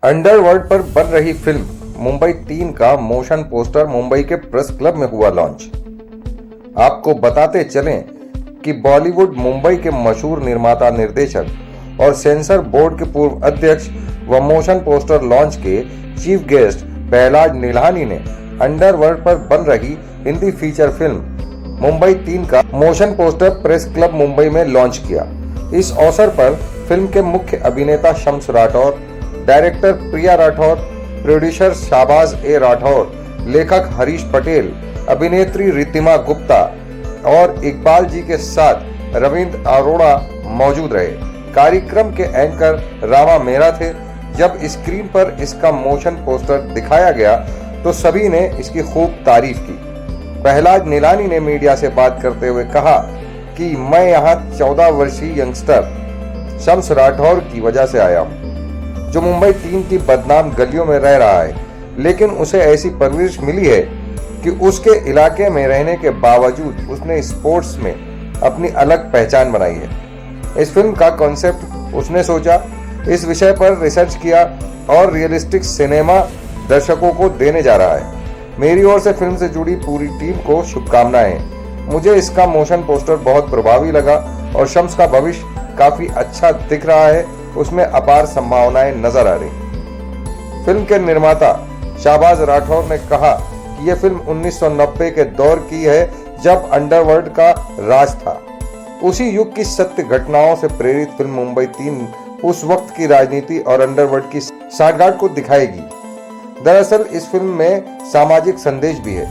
Underworld पर बन रही फिल्म मुंबई 3 का मोशन पोस्टर मुंबई के प्रेस क्लब में हुआ लॉन्च। आपको बताते चलें कि बॉलीवुड मुंबई के मशहूर निर्माता निर्देशक और सेंसर बोर्ड के पूर्व अध्यक्ष व मोशन पोस्टर लॉन्च के चीफ गेस्ट प्रहलाद नीलानी ने अंडरवर्ल्ड पर बन रही हिंदी फीचर फिल्म मुंबई 3 का motion poster press club Mumbai में लॉन्च किया। इस अवसर पर फिल्म के मुख्य अभिनेता शम्स राठौर, डायरेक्टर प्रिया राठौर, प्रोड्यूसर शाहबाज ए राठौर, लेखक हरीश पटेल, अभिनेत्री रितिमा गुप्ता और इकबाल जी के साथ रविंद्र अरोड़ा मौजूद रहे। कार्यक्रम के एंकर रामा मेहरा थे। जब स्क्रीन पर इसका मोशन पोस्टर दिखाया गया तो सभी ने इसकी खूब तारीफ की। प्रहलाद नीलानी ने मीडिया से बात करते हुए कहा कि मैं यहाँ 14 वर्षीय यंगस्टर शम्स राठौर की वजह से आया हूँ, जो मुंबई 3 की बदनाम गलियों में रह रहा है, लेकिन उसे ऐसी परवरिश मिली है कि उसके इलाके में रहने के बावजूद उसने स्पोर्ट्स में अपनी अलग पहचान बनाई है। इस फिल्म का कॉन्सेप्ट उसने सोचा, इस विषय पर रिसर्च किया और रियलिस्टिक सिनेमा दर्शकों को देने जा रहा है। मेरी ओर से फिल्म से जुड़ी पूरी टीम को शुभकामनाएं। मुझे इसका मोशन पोस्टर बहुत प्रभावी लगा और शम्स का भविष्य काफी अच्छा दिख रहा है, उसमें अपार संभावनाएं नजर आ रही। फिल्म के निर्माता शाहबाज राठौर ने कहा कि यह फिल्म 1990 के दौर की है, जब अंडरवर्ल्ड का राज था। उसी युग की सत्य घटनाओं से प्रेरित फिल्म मुंबई 3 उस वक्त की राजनीति और अंडरवर्ल्ड की सांठगांठ को दिखाएगी। दरअसल इस फिल्म में सामाजिक संदेश भी है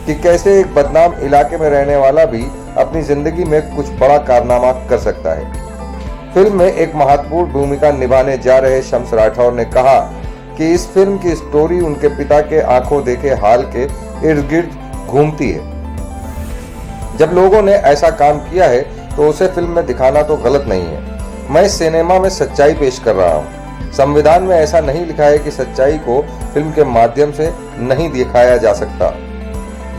कि कैसे एक बदनाम इलाके में रहने वाला भी अपनी जिंदगी में कुछ बड़ा कारनामा कर सकता है। फिल्म में एक महत्वपूर्ण भूमिका निभाने जा रहे शम्स राठौर ने कहा कि इस फिल्म की स्टोरी उनके पिता के आंखों देखे हाल के इर्द गिर्द घूमती है। जब लोगों ने ऐसा काम किया है तो उसे फिल्म में दिखाना तो गलत नहीं है। मैं सिनेमा में सच्चाई पेश कर रहा हूँ। संविधान में ऐसा नहीं लिखा है कि सच्चाई को फिल्म के माध्यम से नहीं दिखाया जा सकता।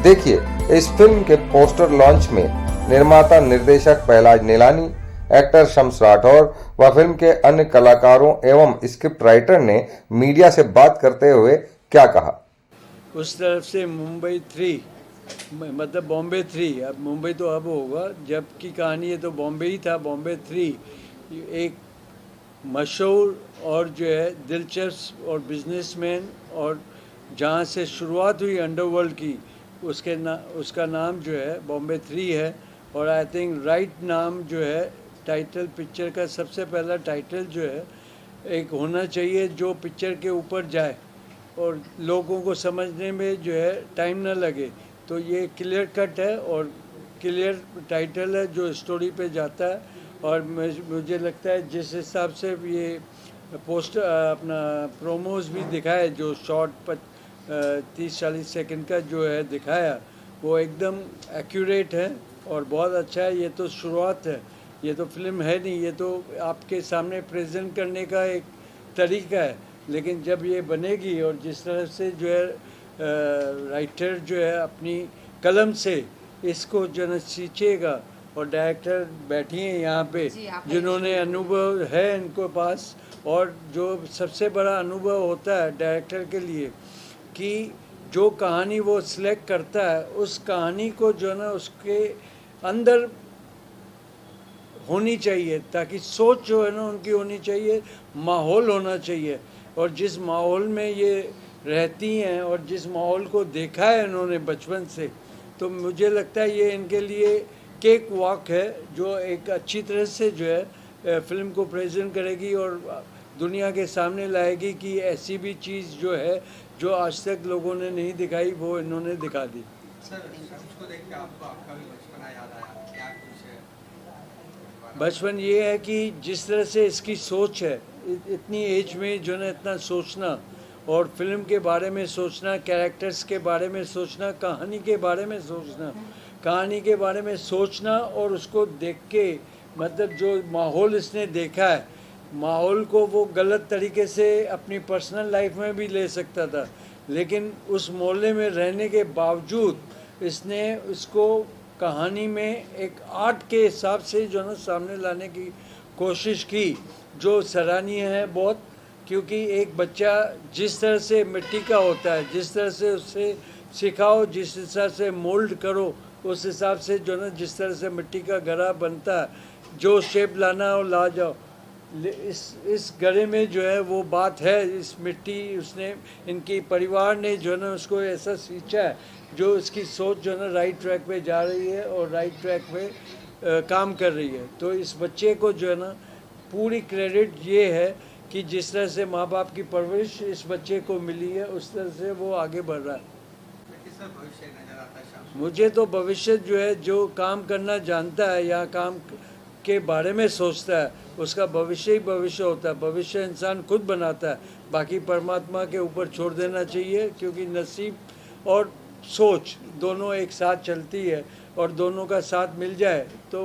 देखिए, इस फिल्म के पोस्टर लॉन्च में निर्माता निर्देशक प्रहलाद नीलानी, एक्टर शम्स राठौर व फिल्म के अन्य कलाकारों एवं स्क्रिप्ट राइटर ने मीडिया से बात करते हुए क्या कहा। उस तरफ से मुंबई 3 मतलब बॉम्बे 3, अब मुंबई तो अब होगा, जब की कहानी है तो बॉम्बे ही था। बॉम्बे 3 एक मशहूर और जो है दिलचस्प और बिजनेसमैन, और जहाँ से शुरुआत हुई अंडरवर्ल्ड की उसका नाम जो है बॉम्बे 3 है। और आई थिंक राइट नाम जो है टाइटल पिक्चर का सबसे पहला टाइटल जो है एक होना चाहिए जो पिक्चर के ऊपर जाए और लोगों को समझने में जो है टाइम ना लगे। तो ये क्लियर कट है और क्लियर टाइटल है जो स्टोरी पे जाता है। और मुझे लगता है जिस हिसाब से ये पोस्टर अपना प्रोमोज भी दिखाए, जो शॉर्ट 30-40 सेकंड का जो है दिखाया, वो एकदम एक्यूरेट है और बहुत अच्छा है। ये तो शुरुआत है, ये तो फिल्म है नहीं, ये तो आपके सामने प्रेजेंट करने का एक तरीका है। लेकिन जब ये बनेगी और जिस तरह से जो है राइटर जो है अपनी कलम से इसको जो है सींचेगा, और डायरेक्टर बैठी हैं यहाँ पे जिन्होंने अनुभव है इनको पास, और जो सबसे बड़ा अनुभव होता है डायरेक्टर के लिए कि जो कहानी वो सिलेक्ट करता है उस कहानी को जो है ना उसके अंदर होनी चाहिए, ताकि सोच जो है ना उनकी होनी चाहिए, माहौल होना चाहिए। और जिस माहौल में ये रहती हैं और जिस माहौल को देखा है इन्होंने बचपन से, तो मुझे लगता है ये इनके लिए केक वॉक है जो एक अच्छी तरह से जो है फिल्म को प्रेजेंट करेगी और दुनिया के सामने लाएगी कि ऐसी भी चीज़ जो है जो आज तक लोगों ने नहीं दिखाई, वो इन्होंने दिखा दी। सर, उसको देख के आपको आपका भी बचपना याद आया क्या कुछ? बचपन ये है कि जिस तरह से इसकी सोच है, इतनी एज में जो है इतना सोचना और फिल्म के बारे में सोचना, कैरेक्टर्स के बारे में सोचना, कहानी के बारे में सोचना, कहानी के बारे में सोचना और उसको देख के मतलब जो माहौल इसने देखा है, माहौल को वो गलत तरीके से अपनी पर्सनल लाइफ में भी ले सकता था, लेकिन उस मोहल्ले में रहने के बावजूद इसने उसको कहानी में एक आर्ट के हिसाब से जो है ना सामने लाने की कोशिश की, जो सराहनीय है बहुत। क्योंकि एक बच्चा जिस तरह से मिट्टी का होता है, जिस तरह से उससे सिखाओ, जिस हिसाब से मोल्ड करो, उस हिसाब से जो ना जिस तरह से मिट्टी का घड़ा बनता है, जो शेप लाना हो ला जाओ। इस घड़े में जो है वो बात है, इस मिट्टी उसने इनकी परिवार ने जो है ना उसको ऐसा सींचा है जो इसकी सोच जो है ना राइट ट्रैक पे जा रही है और राइट ट्रैक पे काम कर रही है। तो इस बच्चे को जो है ना पूरी क्रेडिट ये है कि जिस तरह से माँ बाप की परवरिश इस बच्चे को मिली है उस तरह से वो आगे बढ़ रहा है। किसका भविष्य नजर आता है शाम? मुझे तो भविष्य जो है जो काम करना जानता है या काम के बारे में सोचता है उसका भविष्य ही भविष्य होता है। भविष्य इंसान खुद बनाता है, बाकी परमात्मा के ऊपर छोड़ देना चाहिए, क्योंकि नसीब और सोच दोनों एक साथ चलती है और दोनों का साथ मिल जाए तो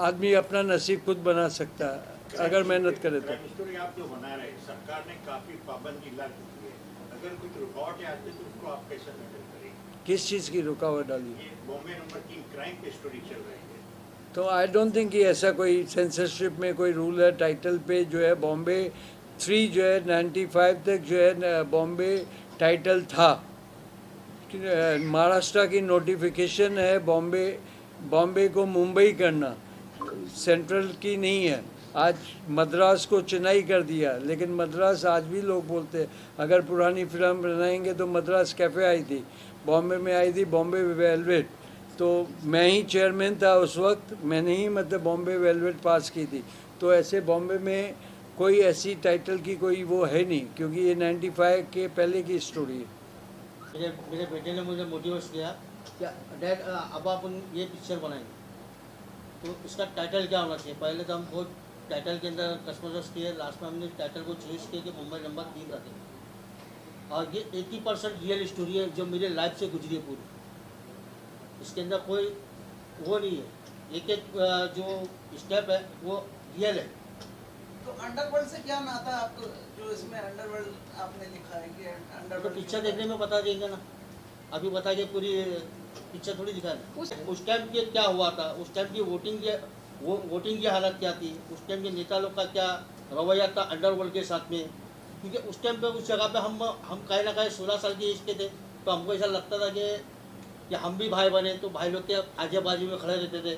आदमी अपना नसीब खुद बना सकता है अगर मेहनत करे तो। स्टोरी आप जो बना रहे हैं, सरकार ने काफी पाबंदी ला दी है, अगर कुछ रुकावट आती है तो उसको आप कैसे हैंडल करेंगे? किस चीज़ की रुकावट डाली? ये बॉम्बे नंबर 3 क्राइम पे स्टोरी चल रही है, तो आई डोंट थिंक कि ऐसा कोई सेंसरशिप में कोई रूल है। टाइटल पे जो है बॉम्बे 3 जो है 95 तक जो है बॉम्बे टाइटल था। महाराष्ट्र की नोटिफिकेशन है बॉम्बे को मुंबई करना, सेंट्रल की नहीं है। आज मद्रास को चेन्नई कर दिया, लेकिन मद्रास आज भी लोग बोलते हैं। अगर पुरानी फिल्म बनाएंगे तो मद्रास कैफ़े आई थी, बॉम्बे में आई थी बॉम्बे वेलवेट। तो मैं ही चेयरमैन था उस वक्त, मैंने ही मतलब बॉम्बे वेलवेट पास की थी। तो ऐसे बॉम्बे में कोई ऐसी टाइटल की कोई वो है नहीं, क्योंकि ये 95 के पहले की स्टोरी है। मेरे बेटे ने मुझे मोटिवेट किया कि डैड अब आप ये पिक्चर बनाएंगे तो इसका टाइटल क्या होना चाहिए। पहले तो हम बहुत टाइटल के अंदर कस्टमर्स किए, लास्ट में हमने टाइटल को चॉइस किया कि मुंबई नंबर 3 रखेंगे। और ये 80% रियल स्टोरी है जो मेरे लाइफ से गुजरी है पूरी। इसके अंदर कोई वो नहीं है, एक एक जो स्टेप है वो रियल है। तो अंडरवर्ल्ड से क्या नाता है आपको, जो इसमें अंडरवर्ल्ड आपने लिखा है कि तो अंडरवर्ल्ड? पिक्चर देखने में बता देंगे ना, अभी बता के पूरी पिक्चर थोड़ी दिखा है। उस टाइम के क्या हुआ था, उस टाइम की वोटिंग की हालत क्या थी, उस टाइम के नेता लोग का क्या रवैया था अंडरवर्ल्ड के साथ में। क्योंकि उस टाइम पे उस जगह पे हम कहीं ना कहीं 16 साल की एज के थे, तो हमको ऐसा लगता था कि हम भी भाई बने तो भाई लोग के आजू बाजू में खड़े रहते थे।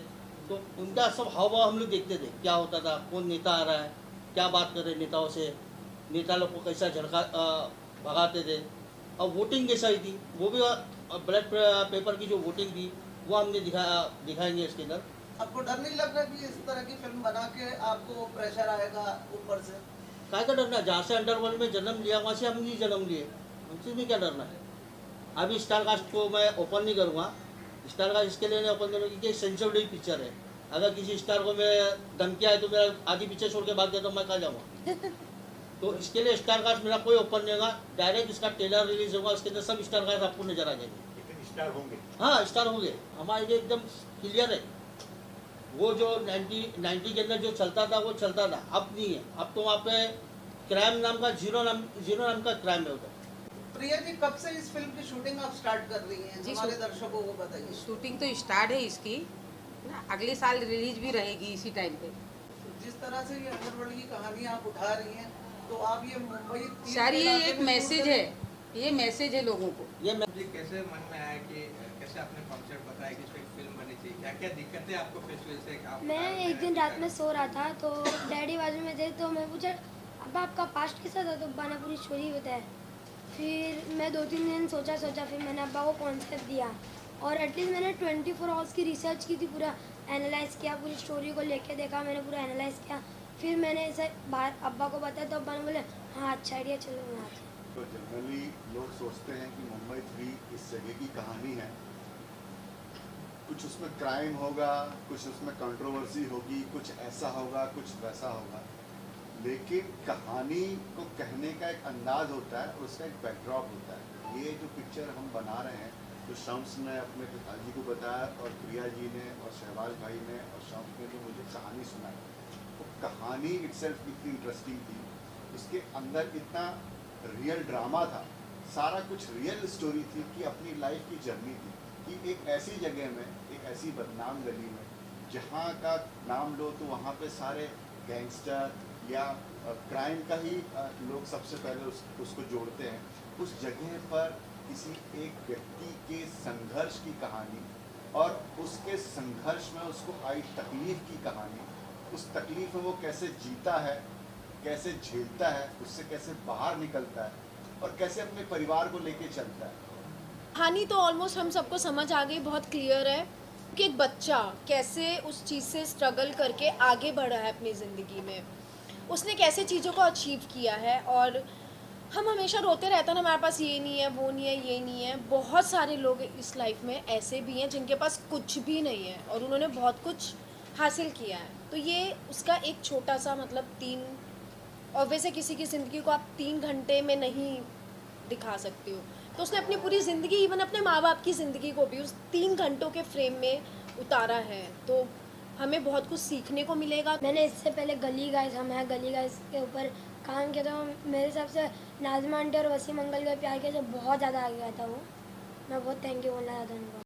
तो उनका सब हाव भाव हम लोग देखते थे, क्या होता था, कौन नेता आ रहा है, क्या बात कर रहे नेताओं से, नेता लोग को कैसा झड़का भगाते थे। और वोटिंग कैसा ही थी, वो भी बैलेट पेपर की जो वोटिंग थी वो हमने दिखाएंगे इसके अंदर। आपको डर नहीं लग रहा कि इस तरह की फिल्म बना के आपको प्रेशर आएगा ऊपर से? काय का डरना, जहाँ से अंडरवर्ल्ड में जन्म लिया वहाँ से हम नहीं जन्म लिए, हमसे भी क्या डरना है। अभी स्टारकास्ट को मैं ओपन नहीं करूँगा, स्टारकास्ट इसके लिए नहीं ओपन करूँगा क्योंकि सेंसिटिव पिक्चर है। अगर किसी स्टार को मैं धमकी आए तो मेरा आधी पिक्चर छोड़ के भाग गया तो मैं कहाँ जाऊँगा। तो इसके लिए स्टारकास्ट मेरा कोई ओपन नहीं होगा, डायरेक्ट इसका ट्रेलर रिलीज होगा, उसके अंदर सब स्टारकास्ट आपको नजर आ जाएंगे। लेकिन स्टार होंगे। हाँ स्टार होंगे, हमारे लिए एकदम क्लियर है। वो जो 90 के अंदर जो चलता था वो चलता था, अब नहीं है। अब तो वहाँ पे क्राइम नाम का जीरो नाम का क्राइम है उधर। प्रिया जी, कब से इस फिल्म की शूटिंग आप स्टार्ट कर रही हैं? जी, हमारे दर्शकों को बताइए। शूटिंग तो स्टार्ट है इसकी ना, अगले साल रिलीज भी रहेगी इसी टाइम पे। जिस तरह से ये अंडरवर्ल्ड की कहानी आप उठा रही हैं, तो आप ये मुंबई सर ये एक मैसेज है, ये मैसेज है लोगों को। ये मैं जी कैसे मन में आया कि कैसे आपने कॉन्सेप्ट बताया कि इसको एक फिल्म बनी चाहिए, क्या क्या दिक्कतें आपको फेस से आप मैं एक दिन रात में सो रहा था तो डैडी बाजू में थे, तो मैं पूछा अब आपका पास्ट कैसा था, तो अब्बा ने पूरी स्टोरी बताया। फिर मैं 2-3 दिन सोचा, फिर मैंने अब्बा को कॉन्सेप्ट दिया और एटलीस्ट मैंने 24 आवर्स की रिसर्च की थी, पूरा एनालाइज किया, पूरी स्टोरी को लेके देखा, मैंने पूरा एनालाइज किया। फिर मैंने ऐसे बाहर अब्बा को बताया तो अब्बा ने बोले हाँ अच्छा आइडिया, चलो यहाँ से। तो जनरली लोग सोचते हैं कि मुंबई 3 इस जगह की कहानी है, कुछ उसमें क्राइम होगा, कुछ उसमें कंट्रोवर्सी होगी, कुछ ऐसा होगा, कुछ वैसा होगा। लेकिन कहानी को कहने का एक अंदाज होता है, उसका एक बैकड्रॉप होता है। ये जो पिक्चर हम बना रहे हैं, तो शम्स ने अपने पिताजी को बताया और प्रिया जी ने और शहबाज भाई ने और शम्स ने भी मुझे कहानी सुनाई। तो कहानी इटसेल्फ इतनी इंटरेस्टिंग थी, उसके अंदर इतना रियल ड्रामा था, सारा कुछ रियल स्टोरी थी कि अपनी लाइफ की जर्नी थी कि एक ऐसी जगह में, एक ऐसी बदनाम गली में, जहाँ का नाम लो तो वहाँ पे सारे गैंगस्टर या क्राइम का ही लोग सबसे पहले उसको जोड़ते हैं। उस जगह पर किसी एक व्यक्ति के संघर्ष की कहानी और उसके संघर्ष में उसको आई तकलीफ की कहानी, उस तकलीफ में वो कैसे जीता है, कैसे झेलता है, उससे कैसे बाहर निकलता है और कैसे अपने परिवार को लेके चलता है। कहानी तो ऑलमोस्ट हम सबको समझ आ गई, बहुत क्लियर है कि एक बच्चा कैसे उस चीज़ से स्ट्रगल करके आगे बढ़ा है अपनी ज़िंदगी में, उसने कैसे चीज़ों को अचीव किया है। और हम हमेशा रोते रहते हैं ना, हमारे पास ये नहीं है, वो नहीं है, ये नहीं है। बहुत सारे लोग इस लाइफ में ऐसे भी हैं जिनके पास कुछ भी नहीं है और उन्होंने बहुत कुछ हासिल किया है। तो ये उसका एक छोटा सा मतलब और वैसे किसी की ज़िंदगी को आप 3 घंटे में नहीं दिखा सकते हो, तो उसने अपनी पूरी ज़िंदगी, इवन अपने माँ बाप की ज़िंदगी को भी उस 3 घंटों के फ्रेम में उतारा है। तो हमें बहुत कुछ सीखने को मिलेगा। मैंने इससे पहले गली गाइस गली गाइस के ऊपर काम किया था। मेरे हिसाब से नाज़िमा आंटी और वसीम अंकल के प्यार के जो बहुत ज़्यादा आगे गया था वो, मैं बहुत थैंक यू बोलना चाहता हूँ उनको।